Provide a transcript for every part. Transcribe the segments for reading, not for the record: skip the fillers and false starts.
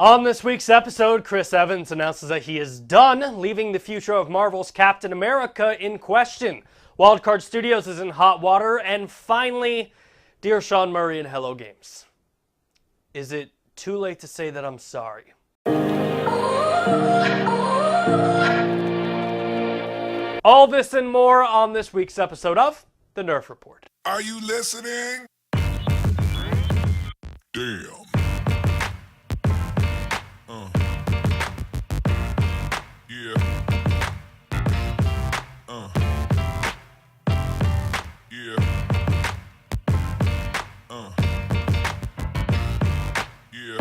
On this week's episode, Chris Evans announces that he is done, leaving the future of Marvel's Captain America in question. Wildcard Studios is in hot water, and finally, dear Sean Murray and Hello Games. Is it too late to say that I'm sorry? All this and more on this week's episode of The Nerf Report. Are you listening? Damn. Yeah. Yeah. Yeah.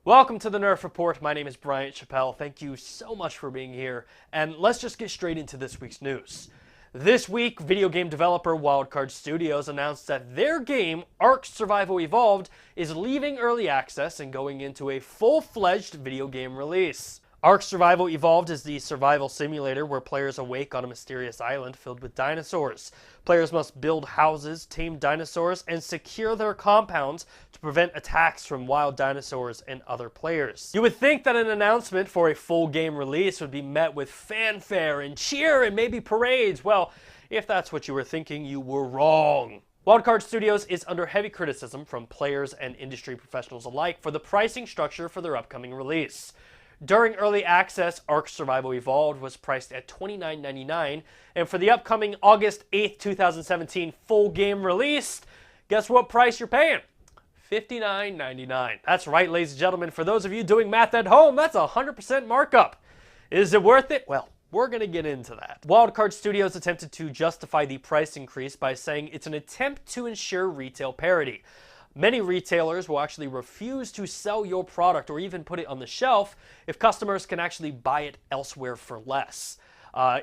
Welcome to the Nerf Report. My name is Bryant, Chappel. Thank you so much for being here. And let's just get straight into this week's news. This week, video game developer Wildcard Studios announced that their game, ARK Survival Evovled, is leaving early access and going into a full-fledged video game release. ARK Survival Evovled is the survival simulator where players awake on a mysterious island filled with dinosaurs. Players must build houses, tame dinosaurs, and secure their compounds to prevent attacks from wild dinosaurs and other players. You would think that an announcement for a full game release would be met with fanfare and cheer and maybe parades. Well, if that's what you were thinking, you were wrong. Wildcard Studios is under heavy criticism from players and industry professionals alike for the pricing structure for their upcoming release. During early access, ARK Survival Evovled was priced at $29.99, and for the upcoming August 8th, 2017 full game release, guess what price you're paying? $59.99. That's right, ladies and gentlemen. For those of you doing math at home, that's a 100% markup. Is it worth it? Well, we're going to get into that. Wildcard Studios attempted to justify the price increase by saying it's an attempt to ensure retail parity. Many retailers will actually refuse to sell your product or even put it on the shelf if customers can actually buy it elsewhere for less.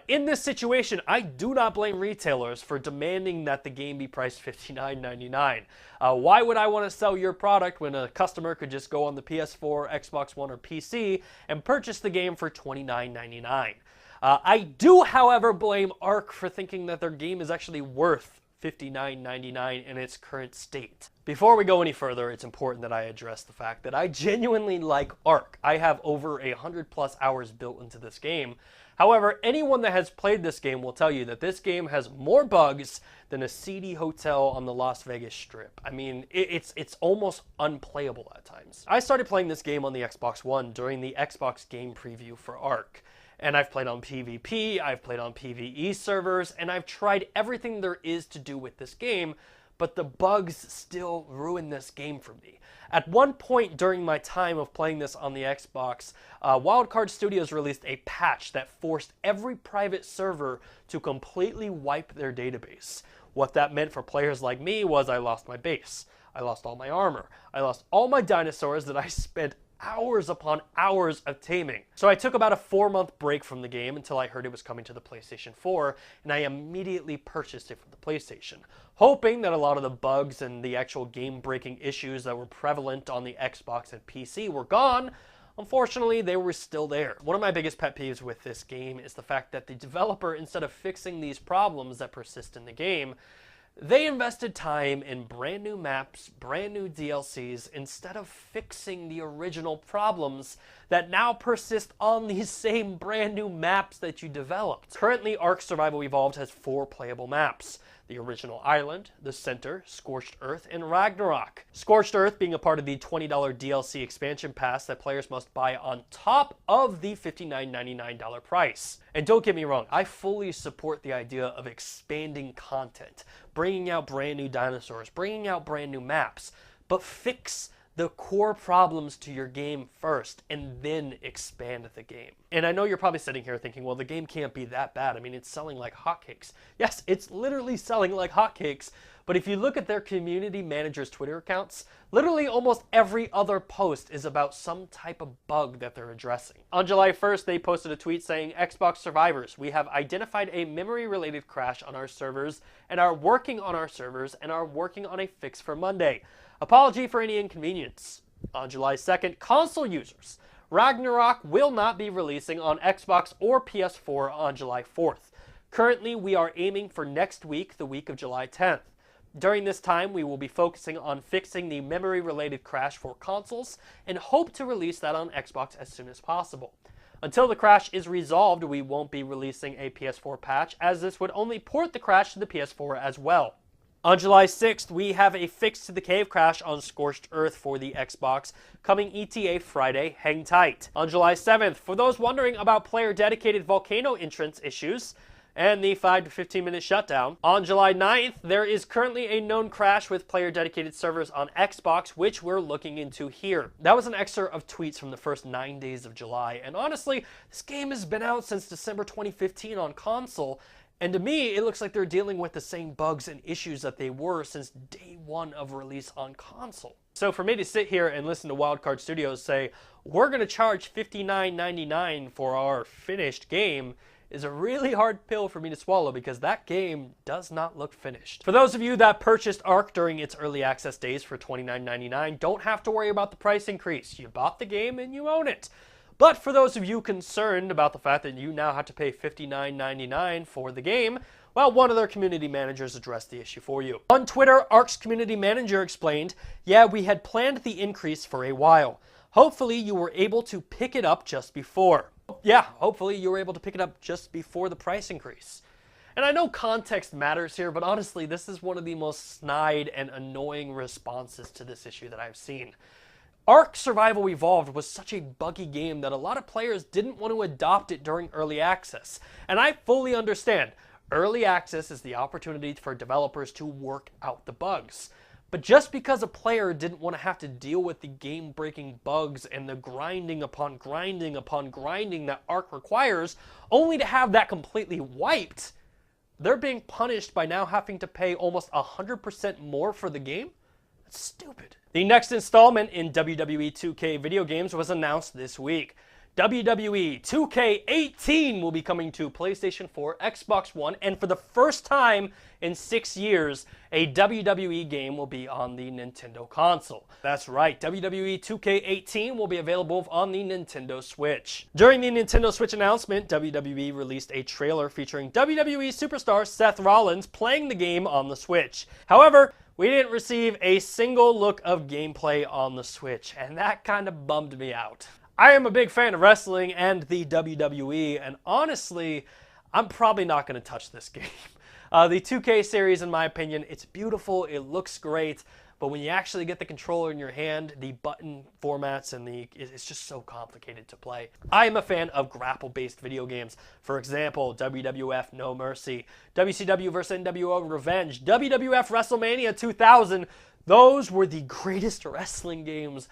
In this situation, I do not blame retailers for demanding that the game be priced $59.99. Why would I want to sell your product when a customer could just go on the PS4, Xbox One, or PC and purchase the game for $29.99? I do, however, blame ARK for thinking that their game is actually worth $59.99 in its current state. Before we go any further, it's important that I address the fact that I genuinely like ARK. I have over 100+ hours built into this game. However, anyone that has played this game will tell you that this game has more bugs than a seedy hotel on the Las Vegas Strip. I mean, it's almost unplayable at times. I started playing this game on the Xbox One during the Xbox game preview for ARK. And I've played on PvP, I've played on PvE servers, and I've tried everything there is to do with this game, but the bugs still ruin this game for me. At one point during my time of playing this on the Xbox, Wildcard Studios released a patch that forced every private server to completely wipe their database. What that meant for players like me was I lost my base, I lost all my armor, I lost all my dinosaurs that I spent hours upon hours of taming. So I took about a 4-month break from the game until I heard it was coming to the PlayStation 4, and I immediately purchased it for the PlayStation, hoping that a lot of the bugs and the actual game-breaking issues that were prevalent on the Xbox and PC were gone. Unfortunately, they were still there. One of my biggest pet peeves with this game is the fact that the developer, instead of fixing these problems that persist in the game, they invested time in brand new maps, brand new DLCs, instead of fixing the original problems that now persist on these same brand new maps that you developed. Currently, ARK Survival Evovled has 4 playable maps: the original island, the center, Scorched Earth, and Ragnarok. Scorched Earth being a part of the $20 DLC expansion pass that players must buy on top of the $59.99 price. And don't get me wrong, I fully support the idea of expanding content, bringing out brand new dinosaurs, bringing out brand new maps, but fix the core problems to your game first and then expand the game. And I know you're probably sitting here thinking, well, the game can't be that bad. I mean, it's selling like hotcakes. Yes, it's literally selling like hotcakes, but if you look at their community managers' Twitter accounts, literally almost every other post is about some type of bug that they're addressing. On July 1st, they posted a tweet saying, "Xbox survivors, we have identified a memory-related crash on our servers and are working on our servers and are working on a fix for Monday. Apology for any inconvenience." On July 2nd, console users, Ragnarok will not be releasing on Xbox or PS4 on July 4th. Currently, we are aiming for next week, the week of July 10th. During this time, we will be focusing on fixing the memory-related crash for consoles and hope to release that on Xbox as soon as possible. Until the crash is resolved, we won't be releasing a PS4 patch, as this would only port the crash to the PS4 as well. On July 6th, we have a fix to the cave crash on Scorched Earth for the Xbox, coming ETA Friday. Hang tight. On July 7th, for those wondering about player-dedicated volcano entrance issues, and the 5 to 15 minute shutdown. On July 9th, there is currently a known crash with player-dedicated servers on Xbox, which we're looking into here. That was an excerpt of tweets from the first 9 days of July, and honestly, this game has been out since December 2015 on console, and to me, it looks like they're dealing with the same bugs and issues that they were since day one of release on console. So for me to sit here and listen to Wildcard Studios say, we're going to charge $59.99 for our finished game, is a really hard pill for me to swallow, because that game does not look finished. For those of you that purchased ARK during its early access days for $29.99, don't have to worry about the price increase. You bought the game and you own it. But for those of you concerned about the fact that you now have to pay $59.99 for the game, well, one of their community managers addressed the issue for you. On Twitter, ARK's community manager explained, "Yeah, we had planned the increase for a while. Hopefully you were able to pick it up just before." Yeah, hopefully you were able to pick it up just before the price increase. And I know context matters here, but honestly, this is one of the most snide and annoying responses to this issue that I've seen. ARK Survival Evovled was such a buggy game that a lot of players didn't want to adopt it during early access. And I fully understand. Early access is the opportunity for developers to work out the bugs. But just because a player didn't want to have to deal with the game-breaking bugs and the grinding upon grinding upon grinding that ARK requires, only to have that completely wiped, they're being punished by now having to pay almost 100% more for the game? That's stupid. The next installment in WWE 2K video games was announced this week. WWE 2K18 will be coming to PlayStation 4, Xbox One, and for the first time in 6 years, a WWE game will be on the Nintendo console. That's right, WWE 2K18 will be available on the Nintendo Switch. During the Nintendo Switch announcement, WWE released a trailer featuring WWE superstar Seth Rollins playing the game on the Switch. However, we didn't receive a single look of gameplay on the Switch, and that kind of bummed me out. I am a big fan of wrestling and the WWE, and honestly, I'm probably not going to touch this game. The 2K series, in my opinion, it's beautiful, it looks great, but when you actually get the controller in your hand, the button formats and it's just so complicated to play. I am a fan of grapple-based video games. For example, WWF No Mercy, WCW vs. NWO Revenge, WWF WrestleMania 2000. Those were the greatest wrestling games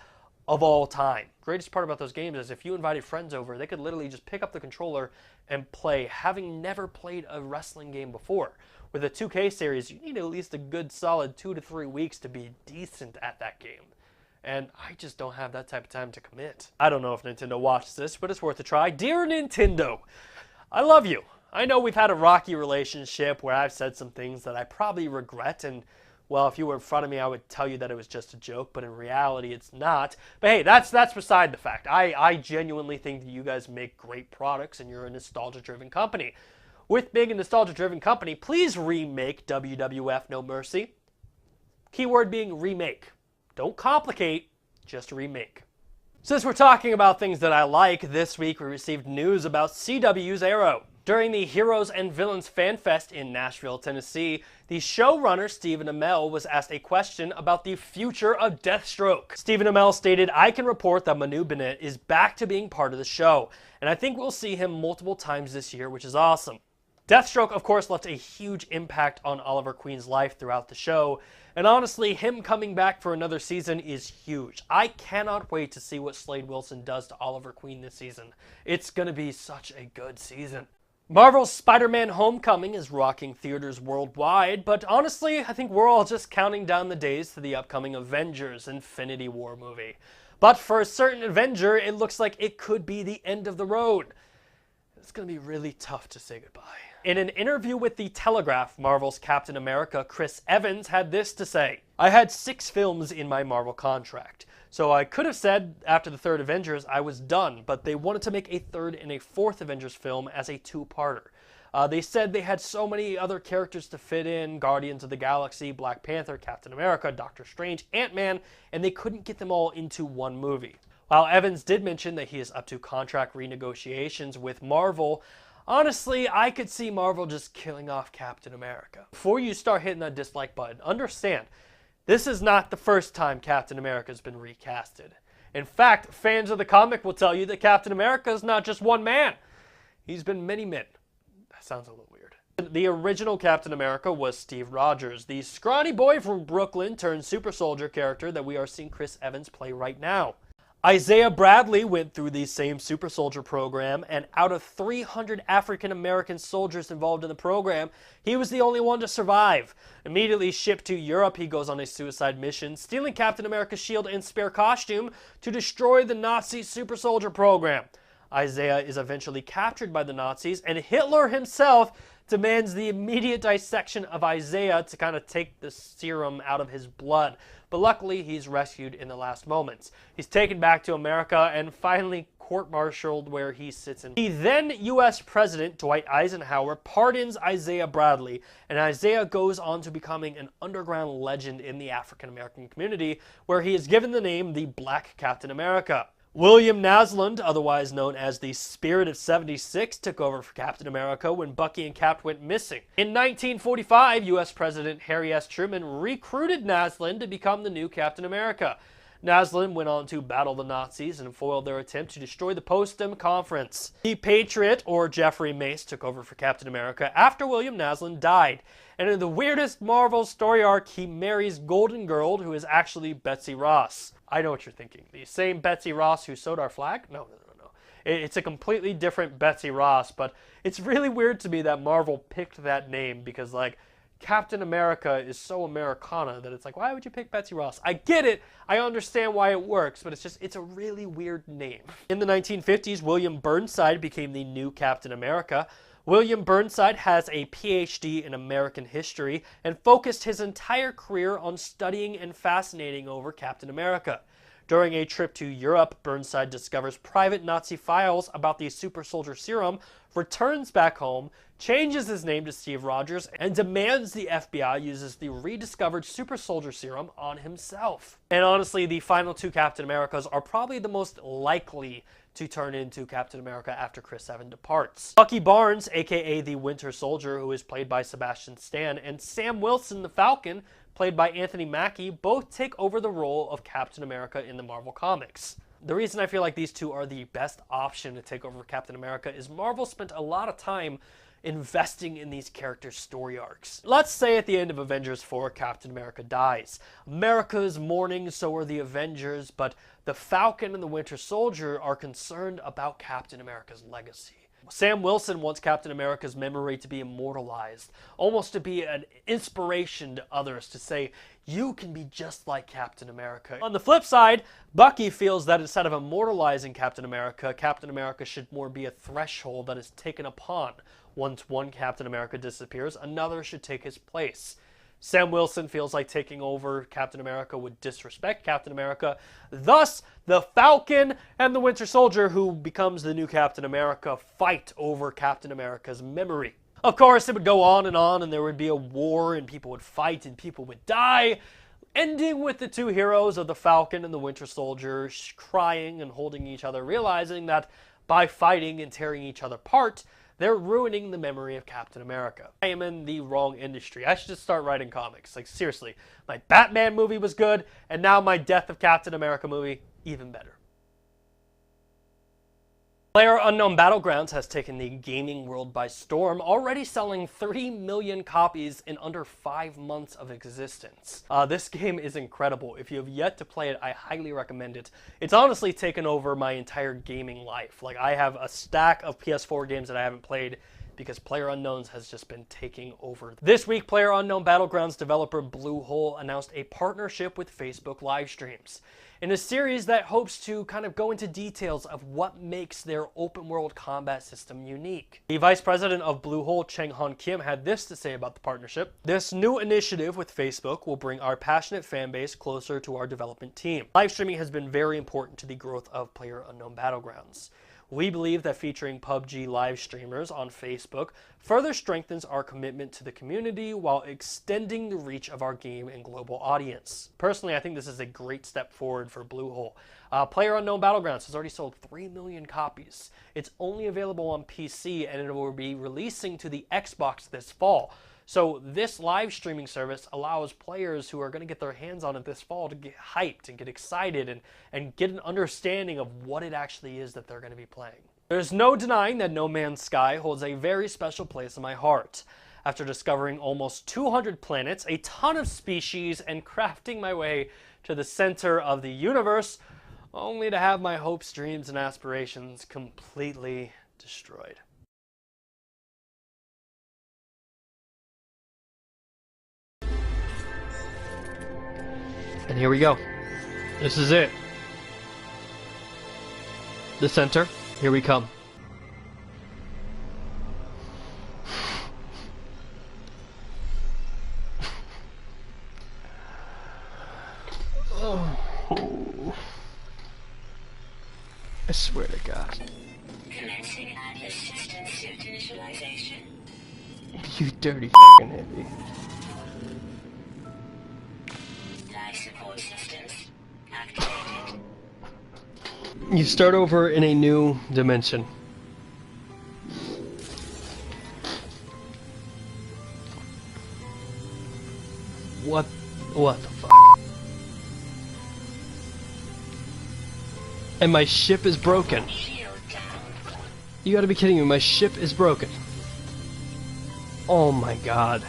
of all time. Greatest part about those games is if you invited friends over, they could literally just pick up the controller and play, having never played a wrestling game before. With a 2K series, you need at least a good solid 2 to 3 weeks to be decent at that game. And I just don't have that type of time to commit. I don't know if Nintendo watches this, but it's worth a try. Dear Nintendo, I love you. I know we've had a rocky relationship where I've said some things that I probably regret, and well, if you were in front of me, I would tell you that it was just a joke, but in reality, it's not. But hey, that's beside the fact. I genuinely think that you guys make great products, and you're a nostalgia-driven company. With being a nostalgia-driven company, please remake WWF No Mercy. Keyword being remake. Don't complicate, just remake. Since we're talking about things that I like, this week we received news about CW's Arrow. During the Heroes and Villains Fan Fest in Nashville, Tennessee, the showrunner Stephen Amell was asked a question about the future of Deathstroke. Stephen Amell stated, "I can report that Manu Bennett is back to being part of the show, and I think we'll see him multiple times this year, which is awesome." Deathstroke, of course, left a huge impact on Oliver Queen's life throughout the show, and honestly, him coming back for another season is huge. I cannot wait to see what Slade Wilson does to Oliver Queen this season. It's going to be such a good season. Marvel's Spider-Man Homecoming is rocking theaters worldwide, but honestly, I think we're all just counting down the days to the upcoming Avengers Infinity War movie. But for a certain Avenger, it looks like it could be the end of the road. It's going to be really tough to say goodbye. In an interview with The Telegraph, Marvel's Captain America Chris Evans had this to say, "I had 6 films in my Marvel contract. So I could have said after the third Avengers I was done, but they wanted to make a third and a fourth Avengers film as a 2-parter. They said they had so many other characters to fit in: Guardians of the Galaxy, Black Panther, Captain America, Doctor Strange, Ant-Man, and they couldn't get them all into one movie. While Evans did mention that he is up to contract renegotiations with Marvel, honestly, I could see Marvel just killing off Captain America. Before you start hitting that dislike button, understand, this is not the first time Captain America has been recasted. In fact, fans of the comic will tell you that Captain America is not just one man. He's been many men. That sounds a little weird. The original Captain America was Steve Rogers, the scrawny boy from Brooklyn turned super soldier character that we are seeing Chris Evans play right now. Isaiah Bradley went through the same super soldier program, and out of 300 African American soldiers involved in the program, he was the only one to survive. Immediately shipped to Europe, he goes on a suicide mission, stealing Captain America's shield and spare costume to destroy the Nazi super soldier program. Isaiah is eventually captured by the Nazis, and Hitler himself demands the immediate dissection of Isaiah to kind of take the serum out of his blood. But luckily, he's rescued in the last moments. He's taken back to America and finally court-martialed where he sits in. The then U.S. President, Dwight Eisenhower, pardons Isaiah Bradley, and Isaiah goes on to becoming an underground legend in the African-American community, where he is given the name the Black Captain America. William Naslund, otherwise known as the Spirit of 76, took over for Captain America when Bucky and Cap went missing. In 1945, U.S. President Harry S. Truman recruited Naslund to become the new Captain America. Naslund went on to battle the Nazis and foiled their attempt to destroy the Potsdam Conference. The Patriot, or Jeffrey Mace, took over for Captain America after William Naslund died. And in the weirdest Marvel story arc, he marries Golden Girl, who is actually Betsy Ross. I know what you're thinking. The same Betsy Ross who sewed our flag? No. It's a completely different Betsy Ross, but it's really weird to me that Marvel picked that name because, like, Captain America is so Americana that it's like, why would you pick Betsy Ross? I get it. I understand why it works, but it's a really weird name. In the 1950s, William Burnside became the new Captain America. William Burnside has a PhD in American history and focused his entire career on studying and fascinating over Captain America. During a trip to Europe, Burnside discovers private Nazi files about the super soldier serum, returns back home, changes his name to Steve Rogers, and demands the FBI uses the rediscovered super soldier serum on himself. And honestly, the final two Captain Americas are probably the most likely to turn into Captain America after Chris Evans departs. Bucky Barnes, aka the Winter Soldier, who is played by Sebastian Stan, and Sam Wilson, the Falcon, played by Anthony Mackie, both take over the role of Captain America in the Marvel Comics. The reason I feel like these two are the best option to take over Captain America is Marvel spent a lot of time investing in these characters' story arcs. Let's say at the end of Avengers 4, Captain America dies. America is mourning, so are the Avengers, but the Falcon and the Winter Soldier are concerned about Captain America's legacy. Sam Wilson wants Captain America's memory to be immortalized, almost to be an inspiration to others, to say, you can be just like Captain America. On the flip side, Bucky feels that instead of immortalizing Captain America should more be a threshold that is taken upon. Once one Captain America disappears, another should take his place. Sam Wilson feels like taking over Captain America would disrespect Captain America. Thus, the Falcon and the Winter Soldier, who becomes the new Captain America, fight over Captain America's memory. Of course, it would go on, and there would be a war, and people would fight, and people would die, ending with the two heroes of the Falcon and the Winter Soldier crying and holding each other, realizing that by fighting and tearing each other apart, they're ruining the memory of Captain America. I am in the wrong industry. I should just start writing comics. Like, seriously. My Batman movie was good, and now my Death of Captain America movie, even better. PlayerUnknown's Battlegrounds has taken the gaming world by storm, already selling 30 million copies in under 5 months of existence. This game is incredible. If you have yet to play it, I highly recommend it. It's honestly taken over my entire gaming life. Like, I have a stack of PS4 games that I haven't played because PlayerUnknown's has just been taking over. This week, PlayerUnknown's Battlegrounds developer Bluehole announced a partnership with Facebook live streams in a series that hopes to kind of go into details of what makes their open world combat system unique. The vice president of Bluehole, Cheng Han Kim, had this to say about the partnership. This new initiative with Facebook will bring our passionate fan base closer to our development team. Live streaming has been very important to the growth of PlayerUnknown's Battlegrounds. We believe that featuring PUBG live streamers on Facebook further strengthens our commitment to the community while extending the reach of our game and global audience. Personally, I think this is a great step forward for Bluehole. PlayerUnknown Battlegrounds has already sold 3 million copies. It's only available on PC, and it will be releasing to the Xbox this fall. So this live streaming service allows players who are going to get their hands on it this fall to get hyped and get excited and get an understanding of what it actually is that they're going to be playing. There's no denying that No Man's Sky holds a very special place in my heart. After discovering almost 200 planets, a ton of species, and crafting my way to the center of the universe, only to have my hopes, dreams, and aspirations completely destroyed. And here we go. This is it. The center. Here we come. Oh. I swear to God. Commencing Atlas system suit initialization. You dirty fucking hippie. Life support systems activated. You start over in a new dimension. What the fuck? And my ship is broken. Shield down. You gotta be kidding me, my ship is broken. Oh my God.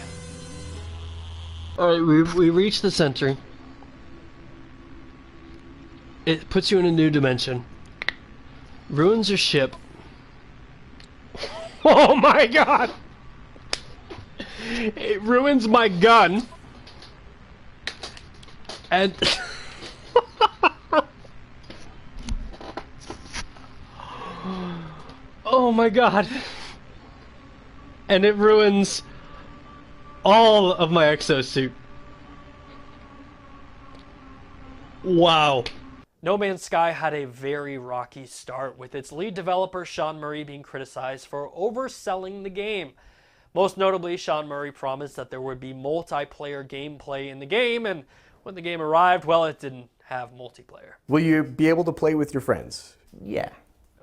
Alright, we reached the center. It puts you in a new dimension. Ruins your ship. Oh my God! It ruins my gun. And... oh my God. And it ruins all of my exosuit. Wow. No Man's Sky had a very rocky start, with its lead developer Sean Murray being criticized for overselling the game. Most notably, Sean Murray promised that there would be multiplayer gameplay in the game, and when the game arrived, well, it didn't have multiplayer. Will you be able to play with your friends? Yeah.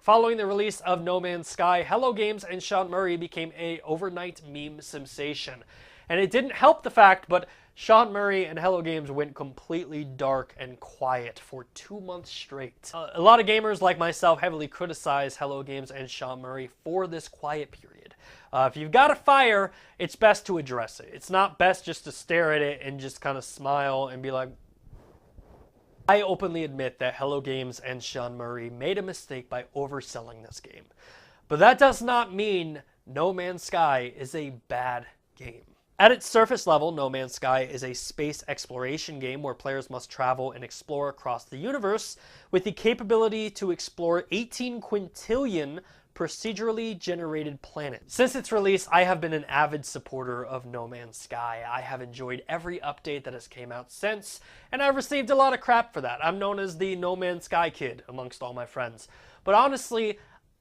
Following the release of No Man's Sky, Hello Games and Sean Murray became an overnight meme sensation. And it didn't help the fact, but Sean Murray and Hello Games went completely dark and quiet for 2 months straight. A lot of gamers like myself heavily criticize Hello Games and Sean Murray for this quiet period. If you've got a fire, it's best to address it. It's not best just to stare at it and just kind of smile and be like... I openly admit that Hello Games and Sean Murray made a mistake by overselling this game. But that does not mean No Man's Sky is a bad game. At its surface level, No Man's Sky is a space exploration game where players must travel and explore across the universe with the capability to explore 18 quintillion procedurally generated planets. Since its release, I have been an avid supporter of No Man's Sky. I have enjoyed every update that has came out since, and I've received a lot of crap for that. I'm known as the No Man's Sky kid amongst all my friends. But honestly,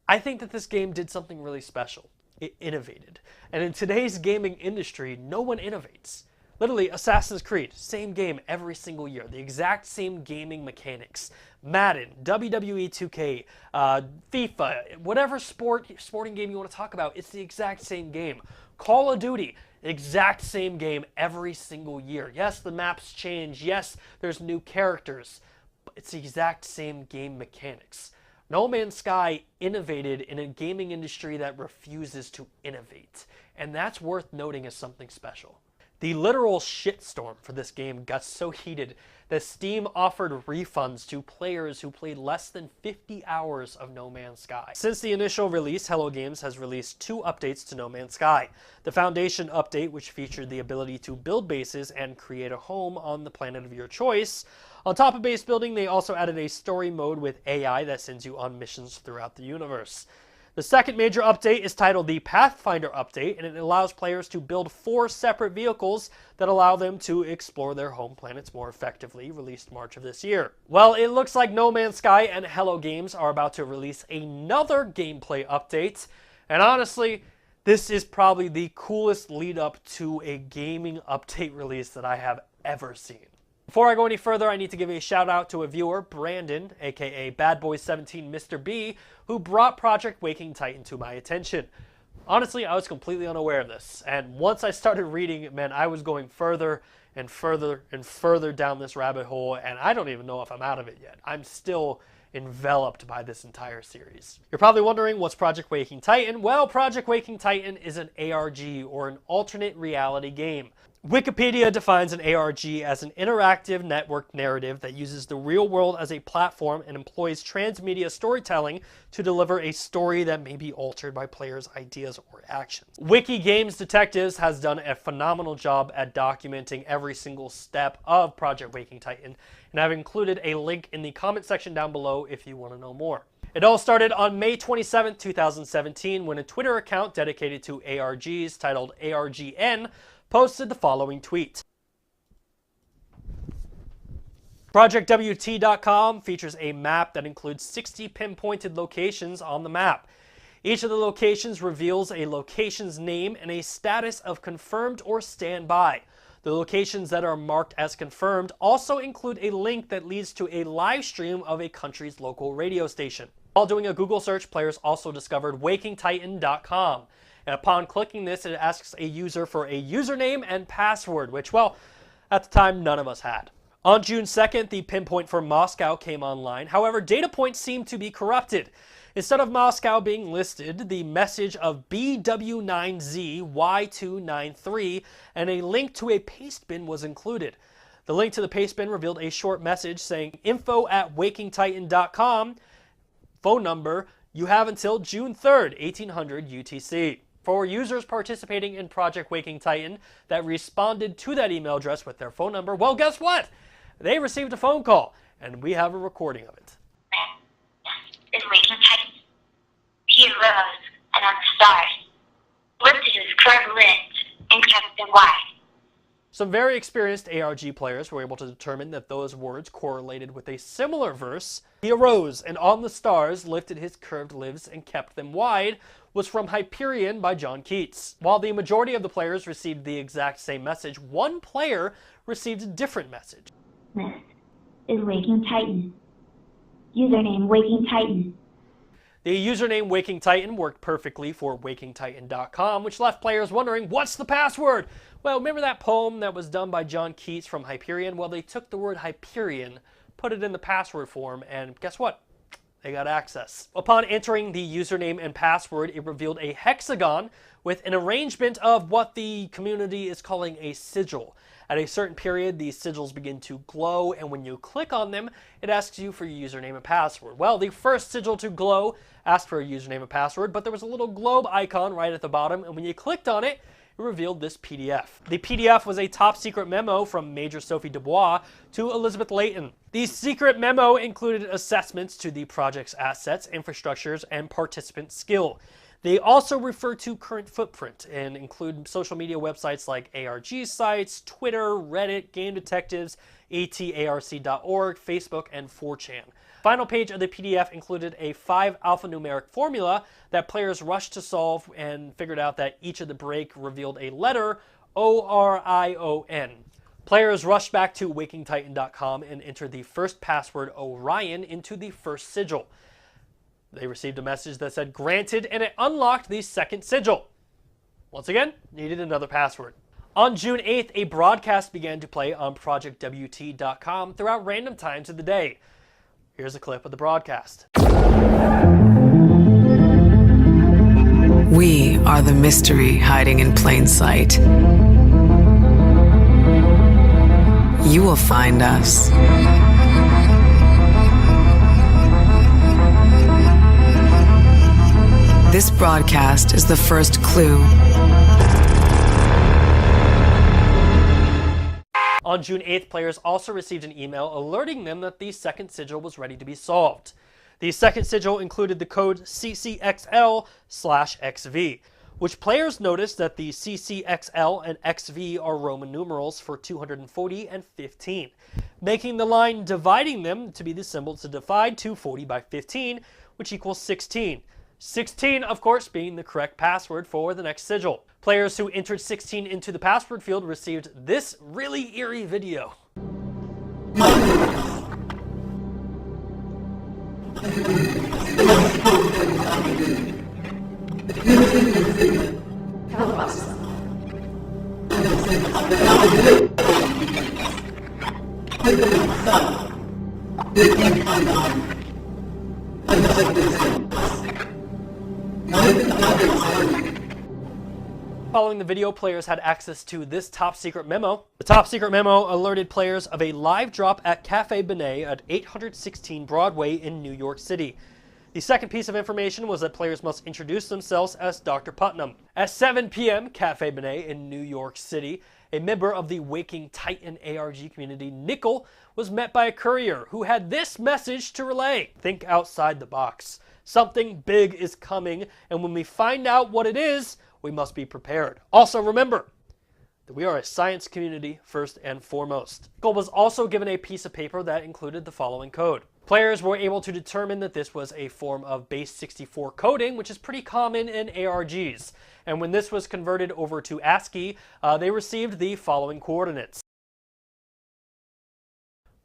I think that this game did something really special. It innovated. And in today's gaming industry, no one innovates. Literally, Assassin's Creed, same game every single year. The exact same gaming mechanics. Madden, WWE 2K, FIFA, whatever sporting game you want to talk about, it's the exact same game. Call of Duty, exact same game every single year. Yes, the maps change. Yes, there's new characters. But it's the exact same game mechanics. No Man's Sky innovated in a gaming industry that refuses to innovate. And that's worth noting as something special. The literal shitstorm for this game got so heated that Steam offered refunds to players who played less than 50 hours of No Man's Sky. Since the initial release, Hello Games has released 2 updates to No Man's Sky. The Foundation update, which featured the ability to build bases and create a home on the planet of your choice. On top of base building, they also added a story mode with AI that sends you on missions throughout the universe. The second major update is titled the Pathfinder Update, and it allows players to build 4 separate vehicles that allow them to explore their home planets more effectively, released March of this year. Well, it looks like No Man's Sky and Hello Games are about to release another gameplay update, and honestly, this is probably the coolest lead up to a gaming update release that I have ever seen. Before I go any further, I need to give a shout out to a viewer, Brandon, aka BadBoy17 Mr. B, who brought Project Waking Titan to my attention. Honestly, I was completely unaware of this, and once I started reading it, man, I was going further and further and further down this rabbit hole, and I don't even know if I'm out of it yet. I'm still enveloped by this entire series. You're probably wondering, what's Project Waking Titan? Well, Project Waking Titan is an ARG, or an alternate reality game. Wikipedia defines an ARG as an interactive network narrative that uses the real world as a platform and employs transmedia storytelling to deliver a story that may be altered by players' ideas or actions. WIKI Games Detectives has done a phenomenal job at documenting every single step of Project Waking Titan, and I've included a link in the comment section down below if you want to know more. It all started on May 27, 2017, when a Twitter account dedicated to ARGs titled ARGN posted the following tweet. ProjectWT.com features a map that includes 60 pinpointed locations on the map. Each of the locations reveals a location's name and a status of confirmed or standby. The locations that are marked as confirmed also include a link that leads to a live stream of a country's local radio station. While doing a Google search, players also discovered WakingTitan.com. And upon clicking this, it asks a user for a username and password, which, well, at the time, none of us had. On June 2nd, the pinpoint for Moscow came online. However, data points seemed to be corrupted. Instead of Moscow being listed, the message of BW9ZY293 and a link to a paste bin was included. The link to the paste bin revealed a short message saying info@wakingtitan.com, phone number, you have until June 3rd, 1800 UTC. For users participating in Project Waking Titan that responded to that email address with their phone number, well, guess what? They received a phone call, and we have a recording of it. Is Waking Titan. He arose, and on the stars, lifted his curved limbs and kept them wide. Some very experienced ARG players were able to determine that those words correlated with a similar verse. He arose, and on the stars lifted his curved limbs and kept them wide, was from Hyperion by John Keats. While the majority of the players received the exact same message, one player received a different message. This is Waking Titan. Username Waking Titan. The username Waking Titan worked perfectly for WakingTitan.com, which left players wondering, what's the password? Well, remember that poem that was done by John Keats from Hyperion? Well, they took the word Hyperion, put it in the password form, and guess what? They got access. Upon entering the username and password, it revealed a hexagon with an arrangement of what the community is calling a sigil. At a certain period, these sigils begin to glow, and when you click on them, it asks you for your username and password. Well, the first sigil to glow asked for a username and password, but there was a little globe icon right at the bottom, and when you clicked on it, it revealed this PDF. The PDF was a top secret memo from Major Sophie Dubois to Elizabeth Layton. The secret memo included assessments to the project's assets, infrastructures, and participant skill. They also refer to current footprint and include social media websites like ARG sites, Twitter, Reddit, Game Detectives, atarc.org, Facebook, and 4chan. Final page of the PDF included a 5 alphanumeric formula that players rushed to solve and figured out that each of the break revealed a letter, ORION. Players rushed back to WakingTitan.com and entered the first password, Orion, into the first sigil. They received a message that said granted, and it unlocked the second sigil. Once again, needed another password. On June 8th, a broadcast began to play on ProjectWT.com throughout random times of the day. Here's a clip of the broadcast. We are the mystery hiding in plain sight. You will find us. This broadcast is the first clue. On June 8th, players also received an email alerting them that the second sigil was ready to be solved. The second sigil included the code CCXL/XV, which players noticed that the CCXL and XV are Roman numerals for 240 and 15, making the line dividing them to be the symbol to divide 240 by 15, which equals 16. 16, of course, being the correct password for the next sigil. Players who entered 16 into the password field received this really eerie video. Following the video, players had access to this top secret memo. The top secret memo alerted players of a live drop at Cafe Benet at 816 Broadway in New York City. The second piece of information was that players must introduce themselves as Dr. Putnam. At 7 p.m., Cafe Benet in New York City, a member of the Waking Titan ARG community, Nickel, was met by a courier who had this message to relay. Think outside the box. Something big is coming, and when we find out what it is, we must be prepared. Also remember that we are a science community first and foremost. Nickel was also given a piece of paper that included the following code. Players were able to determine that this was a form of base 64 coding, which is pretty common in ARGs. And when this was converted over to ASCII, they received the following coordinates.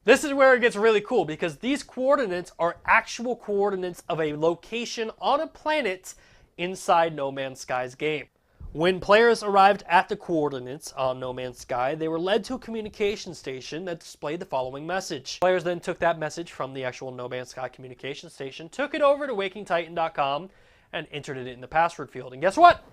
This is where it gets really cool, because these coordinates are actual coordinates of a location on a planet inside No Man's Sky's game. When players arrived at the coordinates on No Man's Sky, they were led to a communication station that displayed the following message. Players then took that message from the actual No Man's Sky communication station, took it over to WakingTitan.com, and entered it in the password field. And guess what?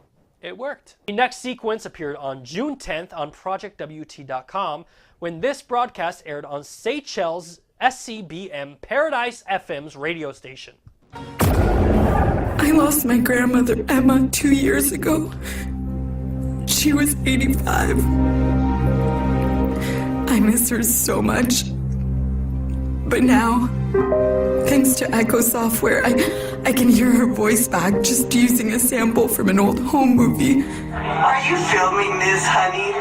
It worked. The next sequence appeared on June 10th on ProjectWT.com, when this broadcast aired on Seychelles SCBM Paradise FM's radio station. I lost my grandmother, Emma, 2 years ago. She was 85. I miss her so much. But now, thanks to Echo software, I can hear her voice back just using a sample from an old home movie. Are you filming this, honey?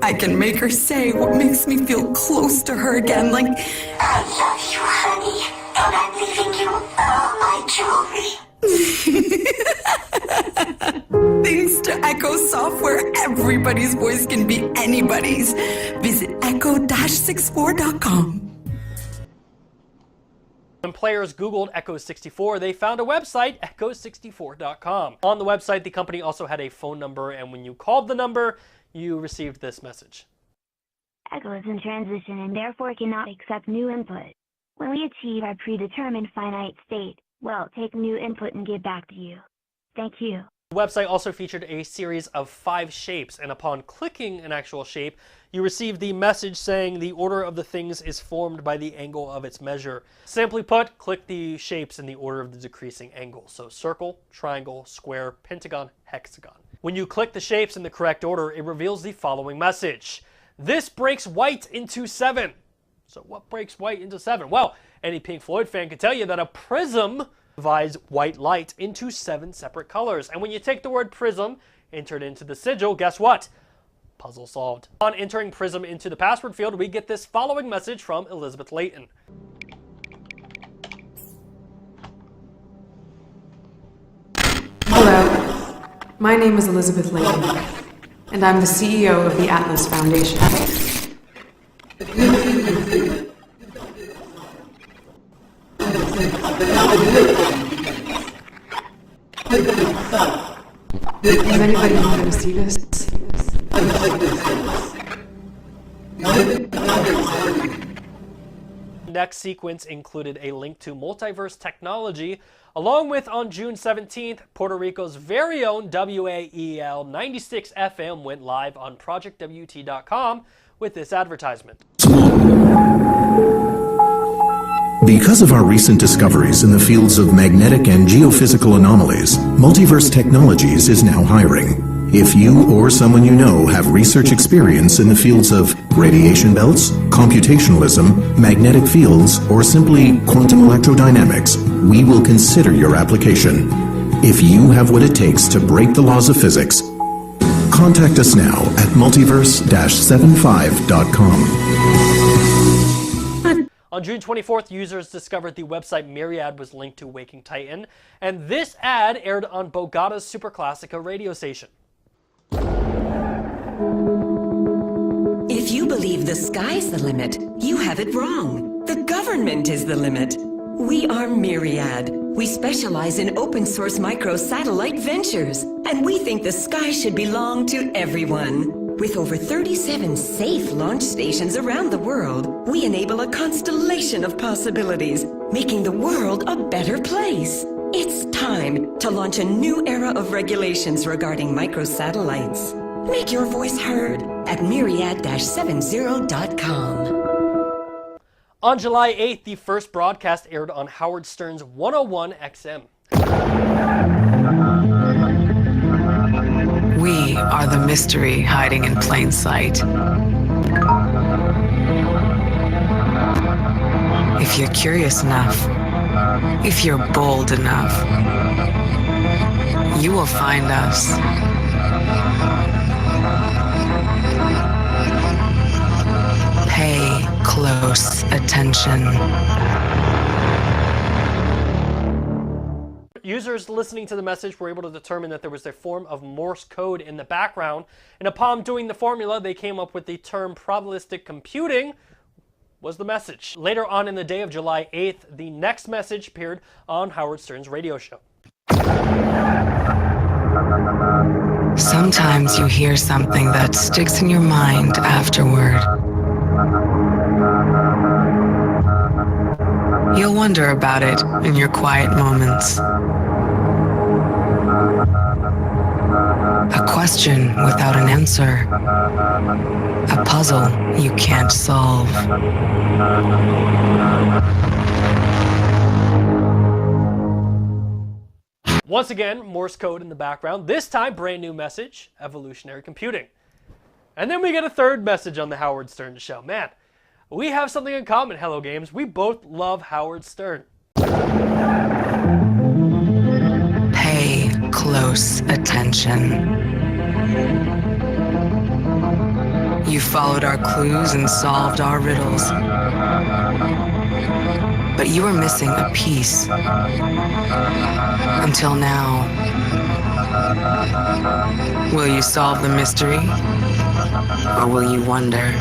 I can make her say what makes me feel close to her again, like, I love you, honey, and I'm leaving you all my jewelry. thanks to Echo software, everybody's voice can be anybody's. Visit echo-64.com. When players Googled Echo 64, they found a website, echo64.com. On the website, the company also had a phone number, and when you called the number, you received this message. Echo is in transition and therefore cannot accept new input. When we achieve our predetermined finite state, we'll take new input and get back to you. Thank you. The website also featured a series of 5 shapes, and upon clicking an actual shape, you received the message saying the order of the things is formed by the angle of its measure. Simply put, click the shapes in the order of the decreasing angle. So circle, triangle, square, pentagon, hexagon. When you click the shapes in the correct order, it reveals the following message. This breaks white into 7. So what breaks white into 7? Well, any Pink Floyd fan can tell you that a prism divides white light into 7 separate colors. And when you take the word prism, enter it into the sigil, guess what? Puzzle solved. On entering prism into the password field, we get this following message from Elizabeth Layton. Hello, my name is Elizabeth Layton, and I'm the CEO of the Atlas Foundation. Is anybody going to see this? Next sequence included a link to multiverse technology, along with, on June 17th, Puerto Rico's very own WAEL 96 FM went live on ProjectWT.com with this advertisement. Because of our recent discoveries in the fields of magnetic and geophysical anomalies, Multiverse Technologies is now hiring. If you or someone you know have research experience in the fields of radiation belts, computationalism, magnetic fields, or simply quantum electrodynamics, we will consider your application. If you have what it takes to break the laws of physics, contact us now at multiverse-75.com. On June 24th, users discovered the website Myriad was linked to Waking Titan, and this ad aired on Bogata's Superclassica radio station. If you believe the sky's the limit, you have it wrong. The government is the limit. We are Myriad. We specialize in open source microsatellite ventures, and we think the sky should belong to everyone. With over 37 safe launch stations around the world, we enable a constellation of possibilities, making the world a better place. It's time to launch a new era of regulations regarding microsatellites. Make your voice heard at myriad-70.com. On July 8th, the first broadcast aired on Howard Stern's 101 XM. We are the mystery hiding in plain sight. If you're curious enough, if you're bold enough, you will find us. Pay close attention. Users listening to the message were able to determine that there was a form of Morse code in the background, and upon doing the formula, they came up with the term probabilistic computing was the message. Later on in the day of July 8th, the next message appeared on Howard Stern's radio show. Sometimes you hear something that sticks in your mind afterward. You'll wonder about it in your quiet moments. A question without an answer. A puzzle you can't solve. Once again, Morse code in the background. This time, brand new message, evolutionary computing. And then we get a third message on the Howard Stern show. Man, we have something in common, Hello Games. We both love Howard Stern. Pay close attention. You followed our clues and solved our riddles. But you were missing a piece. Until now. Will you solve the mystery? Or will you wonder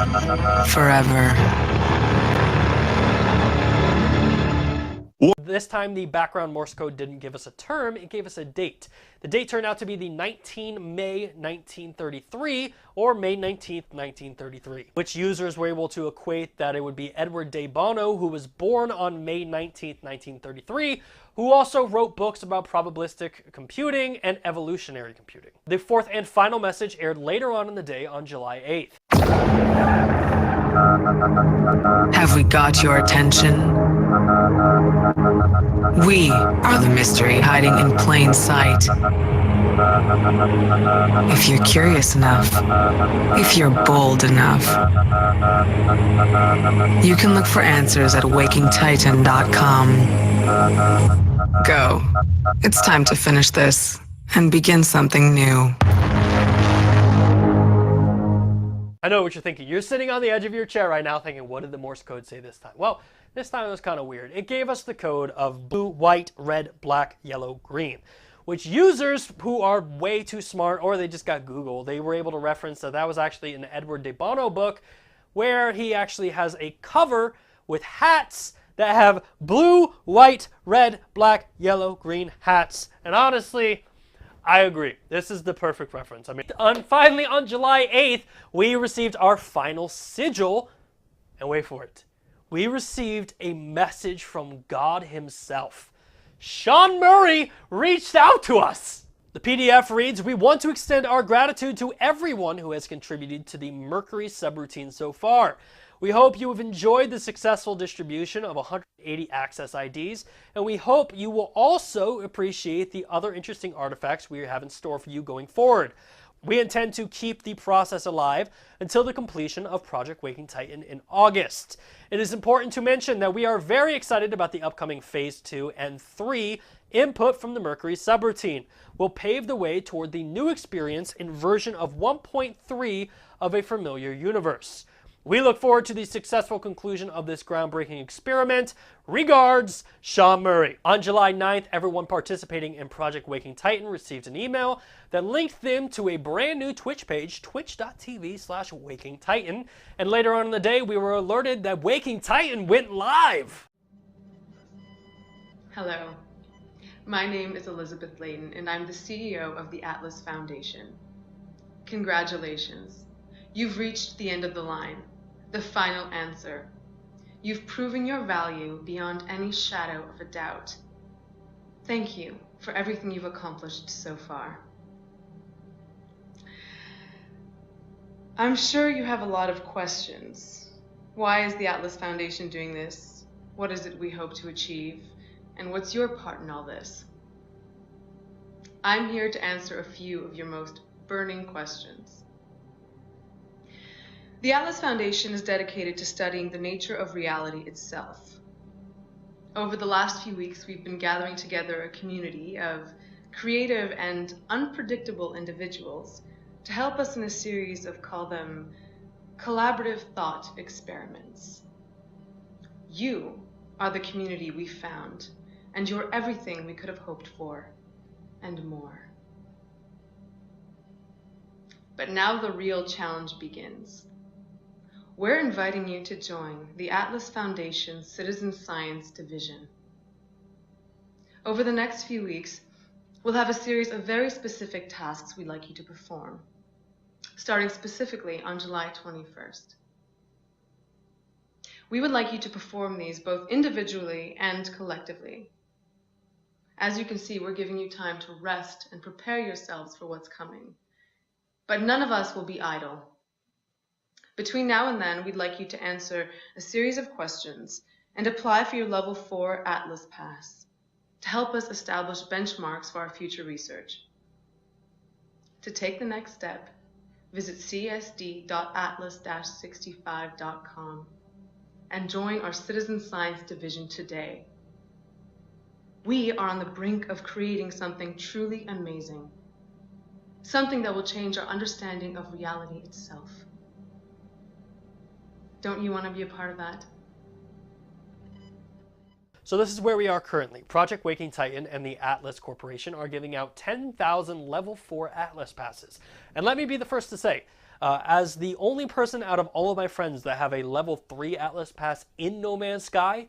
forever? This time, the background Morse code didn't give us a term, it gave us a date. The date turned out to be the 19 May 1933, or May 19th, 1933, which users were able to equate that it would be Edward de Bono, who was born on May 19th, 1933, who also wrote books about probabilistic computing and evolutionary computing. The fourth and final message aired later on in the day on July 8th. Have we got your attention? We are the mystery hiding in plain sight. If you're curious enough, if you're bold enough, you can look for answers at wakingtitan.com. Go. It's time to finish this and begin something new. I know what you're thinking. You're sitting on the edge of your chair right now thinking, what did the Morse code say this time? Well, this time it was kind of weird. It gave us the code of blue, white, red, black, yellow, green, which users who are way too smart, or they just got Google, they were able to reference that that was actually an Edward de Bono book where he actually has a cover with hats that have blue, white, red, black, yellow, green hats. And honestly, I agree. This is the perfect reference. I mean, finally on July 8th, we received our final sigil, and wait for it. We received a message from God himself. Sean Murray reached out to us. The PDF reads, "We want to extend our gratitude to everyone who has contributed to the Mercury subroutine so far. We hope you have enjoyed the successful distribution of 180 access IDs, and we hope you will also appreciate the other interesting artifacts we have in store for you going forward. We intend to keep the process alive until the completion of Project Waking Titan in August. It is important to mention that we are very excited about the upcoming Phase 2 and 3 input from the Mercury subroutine. Will pave the way toward the new experience in version of 1.3 of a familiar universe. We look forward to the successful conclusion of this groundbreaking experiment. Regards, Sean Murray. On July 9th, everyone participating in Project Waking Titan received an email that linked them to a brand new Twitch page, twitch.tv/WakingTitan. And later on in the day, we were alerted that Waking Titan went live. Hello. My name is Elizabeth Layton, and I'm the CEO of the Atlas Foundation. Congratulations. You've reached the end of the line. The final answer. You've proven your value beyond any shadow of a doubt. Thank you for everything you've accomplished so far. I'm sure you have a lot of questions. Why is the Atlas Foundation doing this? What is it we hope to achieve? And what's your part in all this? I'm here to answer a few of your most burning questions. The Atlas Foundation is dedicated to studying the nature of reality itself. Over the last few weeks, we've been gathering together a community of creative and unpredictable individuals to help us in a series of, call them, collaborative thought experiments. You are the community we found, and you're everything we could have hoped for, and more. But now the real challenge begins. We're inviting you to join the Atlas Foundation's Citizen Science Division. Over the next few weeks, we'll have a series of very specific tasks we'd like you to perform, starting specifically on July 21st. We would like you to perform these both individually and collectively. As you can see, we're giving you time to rest and prepare yourselves for what's coming. But none of us will be idle. Between now and then, we'd like you to answer a series of questions and apply for your Level 4 Atlas Pass to help us establish benchmarks for our future research. To take the next step, visit csd.atlas-65.com and join our Citizen Science Division today. We are on the brink of creating something truly amazing, something that will change our understanding of reality itself. Don't you want to be a part of that? So this is where we are currently. Project Waking Titan and the Atlas Corporation are giving out 10,000 Level 4 Atlas passes. And let me be the first to say, as the only person out of all of my friends that have a Level 3 Atlas pass in No Man's Sky,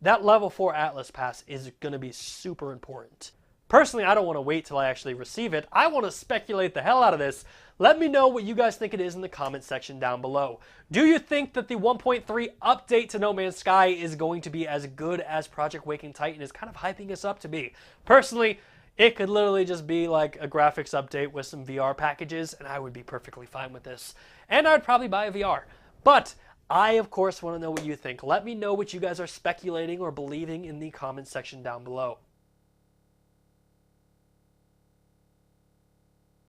that Level 4 Atlas pass is going to be super important. Personally, I don't want to wait till I actually receive it. I want to speculate the hell out of this. Let me know what you guys think it is in the comment section down below. Do you think that the 1.3 update to No Man's Sky is going to be as good as Project Waking Titan is kind of hyping us up to be? Personally, it could literally just be like a graphics update with some VR packages, and I would be perfectly fine with this. And I would probably buy a VR. But I, of course, want to know what you think. Let me know what you guys are speculating or believing in the comment section down below.